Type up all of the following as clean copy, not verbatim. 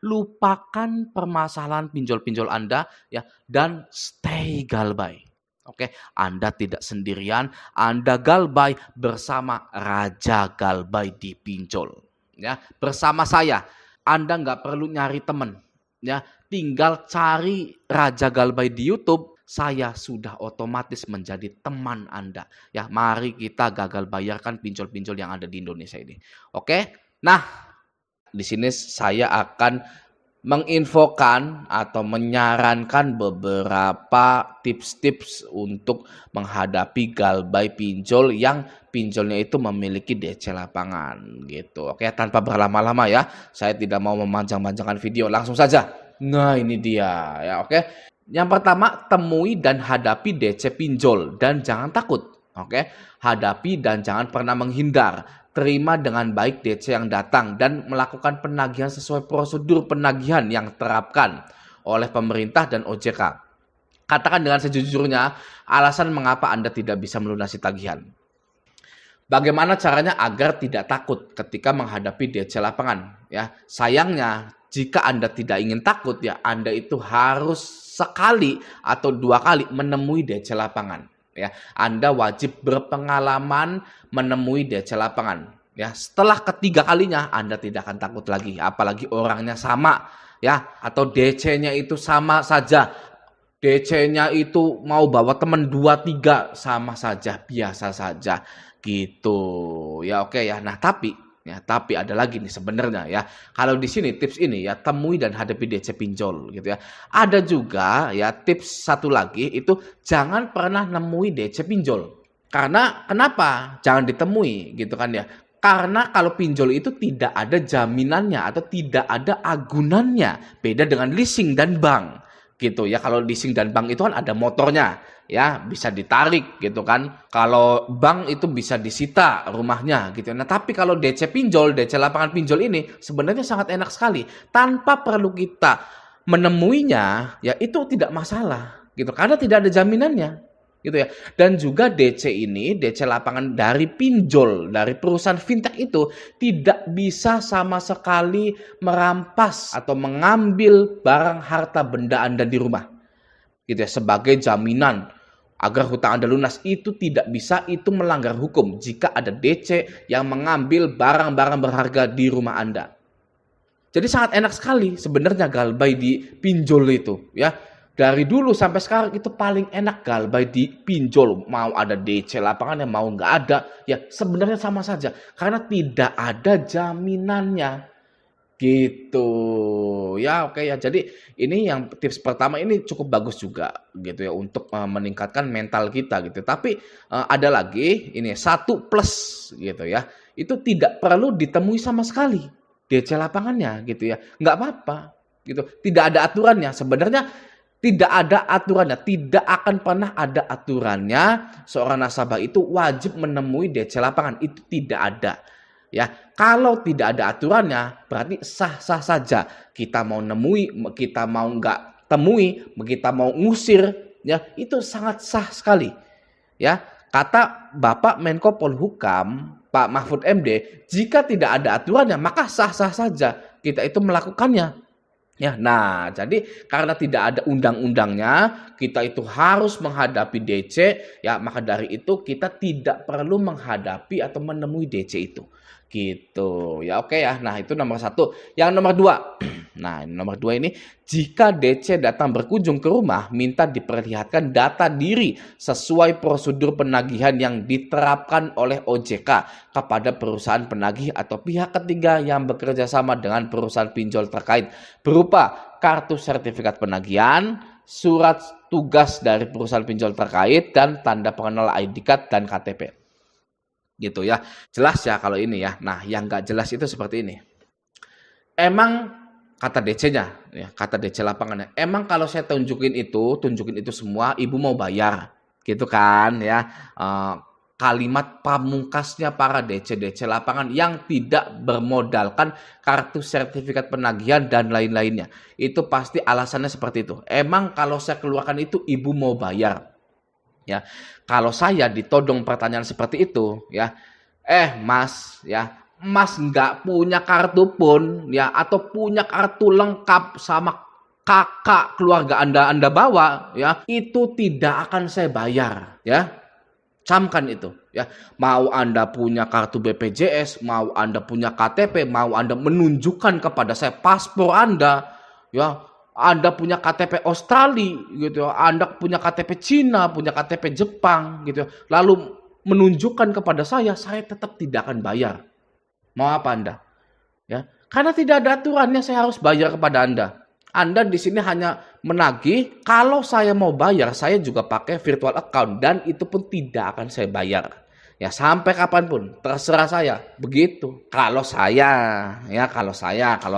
lupakan permasalahan pinjol-pinjol Anda ya dan stay galbay. Oke, Anda tidak sendirian, Anda galbay bersama Raja Galbay di pinjol. Ya, bersama saya, Anda nggak perlu nyari teman. Ya, tinggal cari Raja Galbay di YouTube, saya sudah otomatis menjadi teman Anda. Ya, mari kita gagal bayarkan pinjol-pinjol yang ada di Indonesia ini. Oke? Nah, di sini saya akan menginfokan atau menyarankan beberapa tips-tips untuk menghadapi galbay pinjol yang pinjolnya itu memiliki DC lapangan gitu. Oke, tanpa berlama-lama ya. Saya tidak mau memanjang-manjangkan video, langsung saja. Nah, ini dia ya, oke. Yang pertama, temui dan hadapi DC pinjol dan jangan takut. Oke, hadapi dan jangan pernah menghindar. Terima dengan baik DC yang datang dan melakukan penagihan sesuai prosedur penagihan yang terapkan oleh pemerintah dan OJK. Katakan dengan sejujurnya alasan mengapa Anda tidak bisa melunasi tagihan. Bagaimana caranya agar tidak takut ketika menghadapi DC lapangan? Ya, sayangnya jika Anda tidak ingin takut ya Anda itu harus sekali atau 2 kali menemui DC lapangan. Ya, Anda wajib berpengalaman menemui DC lapangan. Ya, setelah ketiga kalinya Anda tidak akan takut lagi, apalagi orangnya sama, ya, atau DC-nya itu sama saja. DC-nya itu mau bawa teman 2-3 sama saja, biasa saja, gitu. Ya, oke ya. Nah, tapi ada lagi nih sebenarnya ya. Kalau di sini tips ini ya temui dan hadapi DC pinjol gitu ya. Ada juga ya tips satu lagi itu jangan pernah nemui DC pinjol. Karena kenapa? Jangan ditemui gitu kan ya. Karena kalau pinjol itu tidak ada jaminannya atau tidak ada agunannya. Beda dengan leasing dan bank gitu ya. Kalau leasing dan bank itu kan ada motornya. Ya, bisa ditarik gitu kan. Kalau bank itu bisa disita rumahnya gitu. Nah, tapi kalau DC pinjol, DC lapangan pinjol ini sebenarnya sangat enak sekali. Tanpa perlu kita menemuinya, ya itu tidak masalah gitu. Karena tidak ada jaminannya gitu ya. Dan juga DC ini, DC lapangan dari pinjol, dari perusahaan fintech itu tidak bisa sama sekali merampas atau mengambil barang harta benda Anda di rumah. Gitu ya, sebagai jaminan agar hutang Anda lunas. Itu tidak bisa, itu melanggar hukum jika ada DC yang mengambil barang-barang berharga di rumah Anda. Jadi sangat enak sekali sebenarnya galbay di pinjol itu ya. Dari dulu sampai sekarang itu paling enak galbay di pinjol. Mau ada DC lapangannya mau nggak ada ya sebenarnya sama saja karena tidak ada jaminannya. Gitu ya, oke ya. Jadi ini yang tips pertama ini cukup bagus juga gitu ya untuk meningkatkan mental kita gitu. Tapi ada lagi ini 1 plus gitu ya. Itu tidak perlu ditemui sama sekali DC lapangannya gitu ya. Nggak apa-apa gitu. Tidak ada aturannya. Sebenarnya tidak ada aturannya, tidak akan pernah ada aturannya seorang nasabah itu wajib menemui DC lapangan. Itu tidak ada. Ya, kalau tidak ada aturannya, berarti sah-sah saja. Kita mau nemui, kita mau nggak temui, kita mau ngusir, ya itu sangat sah sekali. Ya, kata Bapak Menko Polhukam, Pak Mahfud MD, jika tidak ada aturannya, maka sah-sah saja kita itu melakukannya. Ya, nah jadi karena tidak ada undang-undangnya, kita itu harus menghadapi DC, ya maka dari itu kita tidak perlu menghadapi atau menemui DC itu. Gitu ya, oke ya. Nah itu nomor 1. Yang nomor 2, nah nomor 2 ini jika DC datang berkunjung ke rumah minta diperlihatkan data diri sesuai prosedur penagihan yang diterapkan oleh OJK kepada perusahaan penagih atau pihak ketiga yang bekerja sama dengan perusahaan pinjol terkait berupa kartu sertifikat penagihan, surat tugas dari perusahaan pinjol terkait dan tanda pengenal ID card dan KTP. Gitu ya, jelas ya kalau ini ya. Nah yang nggak jelas itu seperti ini. Emang kata DC-nya, ya, kata DC lapangannya, emang kalau saya tunjukin itu semua, ibu mau bayar, gitu kan ya. Kalimat pamungkasnya para DC lapangan yang tidak bermodalkan kartu sertifikat penagihan dan lain-lainnya. Itu pasti alasannya seperti itu. Emang kalau saya keluarkan itu ibu mau bayar. Ya, kalau saya ditodong pertanyaan seperti itu, ya, Mas, ya, Mas nggak punya kartu pun ya, atau punya kartu lengkap sama kakak keluarga Anda bawa ya, itu tidak akan saya bayar ya. Camkan itu ya. Mau Anda punya kartu BPJS, mau Anda punya KTP, mau Anda menunjukkan kepada saya paspor Anda ya, Anda punya KTP Australia gitu, Anda punya KTP Cina, punya KTP Jepang gitu, lalu menunjukkan kepada saya tetap tidak akan bayar. Mau apa Anda? Ya, karena tidak ada aturannya saya harus bayar kepada Anda. Anda di sini hanya menagih, kalau saya mau bayar, saya juga pakai virtual account dan itu pun tidak akan saya bayar. Ya, sampai kapanpun, terserah saya. Begitu. Kalau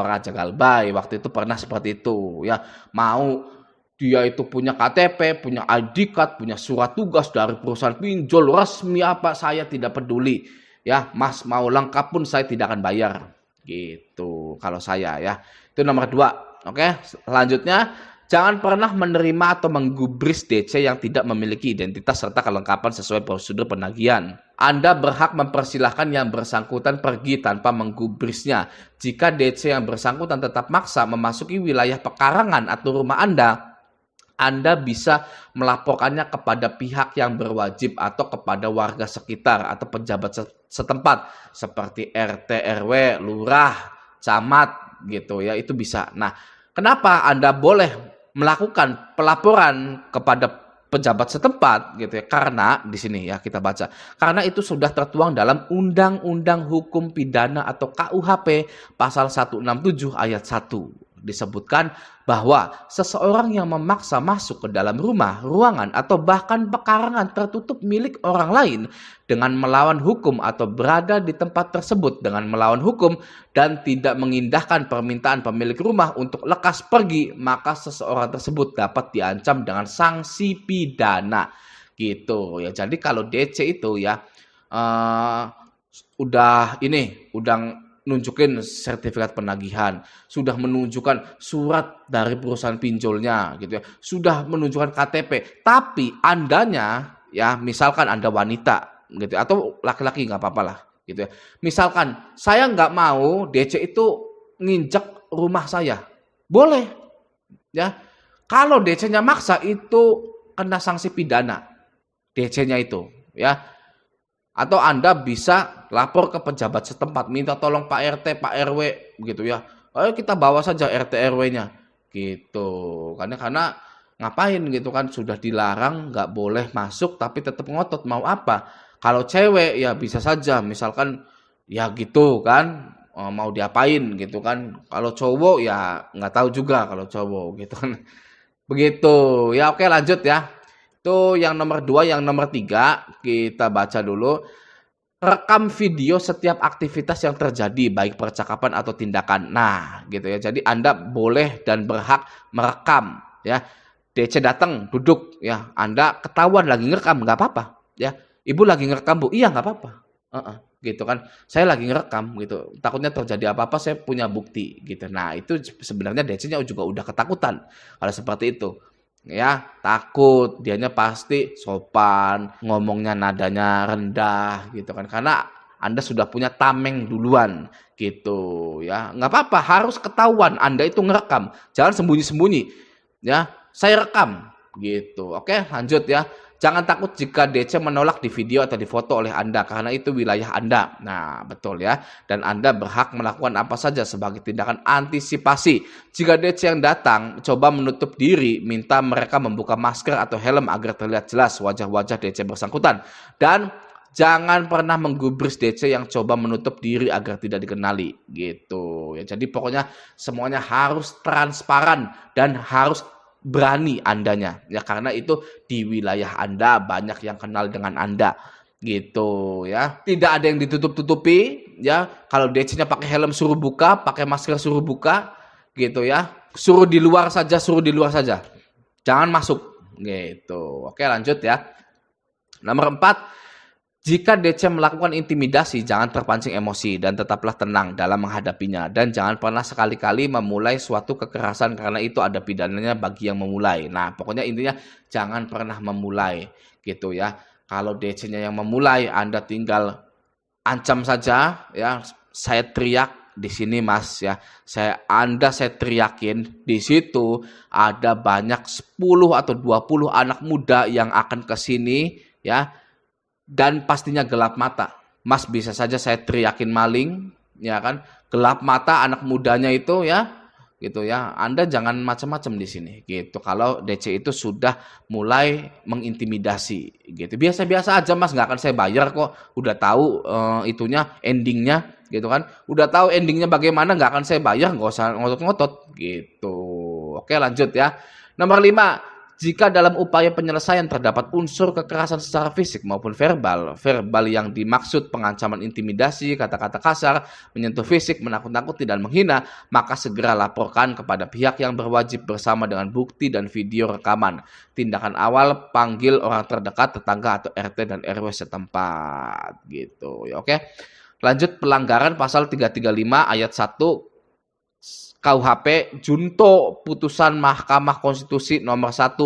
Raja Galbay waktu itu pernah seperti itu, ya. Mau dia itu punya KTP, punya ID card, punya surat tugas dari perusahaan pinjol resmi apa, saya tidak peduli. Ya, Mas mau lengkap pun saya tidak akan bayar. Gitu kalau saya ya. Itu nomor 2. Oke, selanjutnya jangan pernah menerima atau menggubris DC yang tidak memiliki identitas serta kelengkapan sesuai prosedur penagihan. Anda berhak mempersilahkan yang bersangkutan pergi tanpa menggubrisnya. Jika DC yang bersangkutan tetap maksa memasuki wilayah pekarangan atau rumah Anda bisa melaporkannya kepada pihak yang berwajib atau kepada warga sekitar atau pejabat setempat seperti RT, RW, lurah, camat gitu ya, itu bisa. Nah, kenapa Anda boleh melakukan pelaporan kepada pejabat setempat gitu ya? Karena di sini ya kita baca. Karena itu sudah tertuang dalam Undang-Undang Hukum Pidana atau KUHP pasal 167 ayat 1. Disebutkan bahwa seseorang yang memaksa masuk ke dalam rumah, ruangan, atau bahkan pekarangan tertutup milik orang lain dengan melawan hukum atau berada di tempat tersebut dengan melawan hukum dan tidak mengindahkan permintaan pemilik rumah untuk lekas pergi, maka seseorang tersebut dapat diancam dengan sanksi pidana. Gitu ya. Jadi kalau DC itu ya udah nunjukin sertifikat penagihan, sudah menunjukkan surat dari perusahaan pinjolnya gitu ya, sudah menunjukkan KTP, tapi Andanya ya, misalkan Anda wanita gitu atau laki-laki nggak apa-apa lah gitu ya. Misalkan saya nggak mau DC itu nginjek rumah saya, boleh ya. Kalau DC-nya maksa itu kena sanksi pidana DC-nya itu ya. Atau Anda bisa lapor ke pejabat setempat, minta tolong Pak RT, Pak RW gitu ya. Ayo kita bawa saja RT RW-nya gitu. Karena ngapain gitu kan, sudah dilarang nggak boleh masuk tapi tetap ngotot mau apa. Kalau cewek ya bisa saja misalkan ya gitu kan, mau diapain gitu kan. Kalau cowok ya nggak tahu juga kalau cowok gitu kan. Begitu. Ya oke, lanjut ya. Itu yang nomor 2, yang nomor 3 kita baca dulu. Rekam video setiap aktivitas yang terjadi, baik percakapan atau tindakan. Nah, gitu ya. Jadi Anda boleh dan berhak merekam ya. DC datang, duduk ya. Anda ketahuan lagi ngerekam, nggak apa-apa ya. Ibu lagi ngerekam, Bu. Iya, nggak apa-apa. Gitu kan. Saya lagi ngerekam gitu. Takutnya terjadi apa-apa, saya punya bukti gitu. Nah, itu sebenarnya DC-nya juga udah ketakutan kalau seperti itu. Ya, takut, dianya pasti sopan, ngomongnya nadanya rendah gitu kan, karena Anda sudah punya tameng duluan gitu ya. Nggak apa-apa, harus ketahuan Anda itu ngerekam, jangan sembunyi-sembunyi ya, saya rekam gitu. Oke, lanjut ya. Jangan takut jika DC menolak di video atau di foto oleh Anda, karena itu wilayah Anda. Nah, betul ya. Dan Anda berhak melakukan apa saja sebagai tindakan antisipasi. Jika DC yang datang coba menutup diri, minta mereka membuka masker atau helm agar terlihat jelas wajah-wajah DC bersangkutan. Dan jangan pernah menggubris DC yang coba menutup diri agar tidak dikenali. Gitu ya. Jadi pokoknya semuanya harus transparan dan harus berani Andanya ya, karena itu di wilayah Anda banyak yang kenal dengan Anda gitu ya. Tidak ada yang ditutup-tutupi ya. Kalau DC-nya pakai helm suruh buka, pakai masker suruh buka gitu ya. Suruh di luar saja. Jangan masuk gitu. Oke, lanjut ya. Nomor 4, jika DC melakukan intimidasi, jangan terpancing emosi dan tetaplah tenang dalam menghadapinya. Dan jangan pernah sekali-kali memulai suatu kekerasan karena itu ada pidananya bagi yang memulai. Nah, pokoknya intinya jangan pernah memulai gitu ya. Kalau DC-nya yang memulai, Anda tinggal ancam saja ya, saya teriak di sini Mas ya. Saya teriakin di situ ada banyak 10 atau 20 anak muda yang akan ke sini ya, dan pastinya gelap mata. Mas bisa saja saya teriakin maling ya kan, gelap mata anak mudanya itu ya, gitu ya. Anda jangan macam-macam di sini gitu. Kalau DC itu sudah mulai mengintimidasi gitu. Biasa-biasa aja Mas, nggak akan saya bayar kok. Udah tahu itunya, endingnya gitu kan. Udah tahu endingnya bagaimana, nggak akan saya bayar, nggak usah ngotot-ngotot gitu. Oke, lanjut ya. Nomor 5, jika dalam upaya penyelesaian terdapat unsur kekerasan secara fisik maupun verbal yang dimaksud pengancaman, intimidasi, kata-kata kasar, menyentuh fisik, menakut-nakuti dan menghina, maka segera laporkan kepada pihak yang berwajib bersama dengan bukti dan video rekaman. Tindakan awal, panggil orang terdekat, tetangga atau RT dan RW setempat gitu. Ya, oke. Lanjut, pelanggaran pasal 335 ayat 1 KUHP junto putusan Mahkamah Konstitusi nomor 1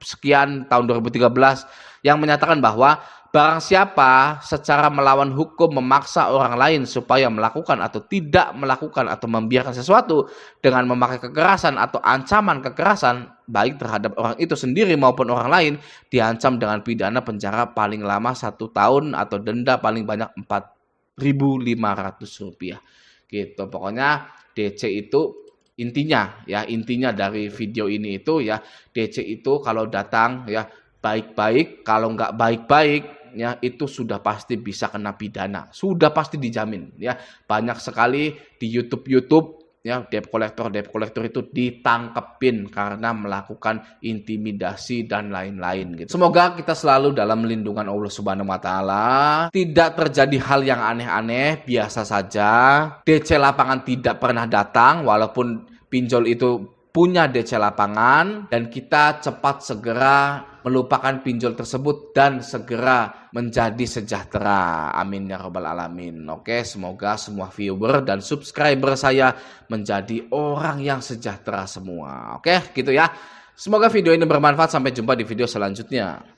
sekian tahun 2013 yang menyatakan bahwa barang siapa secara melawan hukum memaksa orang lain supaya melakukan atau tidak melakukan atau membiarkan sesuatu dengan memakai kekerasan atau ancaman kekerasan baik terhadap orang itu sendiri maupun orang lain, diancam dengan pidana penjara paling lama 1 tahun atau denda paling banyak Rp4.500 gitu. Pokoknya DC itu intinya dari video ini itu ya, DC itu kalau datang ya baik-baik, kalau nggak baik-baik ya itu sudah pasti bisa kena pidana, sudah pasti dijamin ya. Banyak sekali di YouTube ya debt collector itu ditangkepin karena melakukan intimidasi dan lain-lain gitu. Semoga kita selalu dalam lindungan Allah Subhanahu wa taala. Tidak terjadi hal yang aneh-aneh, biasa saja. DC lapangan tidak pernah datang walaupun pinjol itu punya DC lapangan, dan kita cepat segera melupakan pinjol tersebut dan segera menjadi sejahtera. Amin ya rabbal alamin. Oke, semoga semua viewer dan subscriber saya menjadi orang yang sejahtera semua. Oke, gitu ya. Semoga video ini bermanfaat. Sampai jumpa di video selanjutnya.